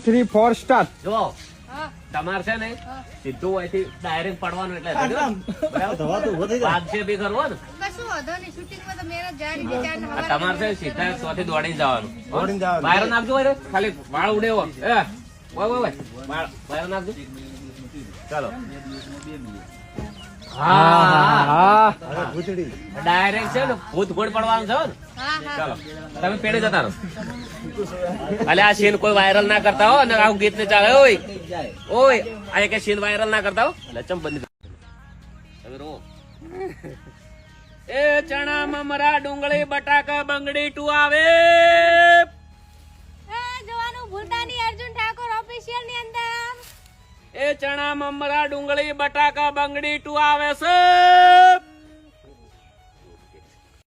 3 4 start. જો તમારે છે ને સીધું અહીંથી ડાયરેક્ટ પડવાનું એટલે વાગશે બી કરવો ને તમારે છે સીધા ત્યાંથી દોડીને જવાનું બહાર નાખજો ખાલી વાળ ઉડે વાળ નાખજો ચાલો હા ડાયરેક્ટ છે ને ભૂત ભૂત પડવાનું છે ને ચાલો તમે પેડે જતા રહો અલે આ સીન કોઈ વાયરલ ના કરતા હો ને આવું ગીત ને ચાલે ઓય આ કે સીન વાયરલ ના કરતા હો લચમ બંધ હવે રો એ ચણા મમરા ડુંગળી બટાકા બંગડી ટુ આવે જોવાનું ભૂલતા નહીં અર્જુન ઠાકોર ઓફિશિયલ ની અંદર એ ચણા મમરા ડુંગળી બટાકા બંગડી ટુ આવે છે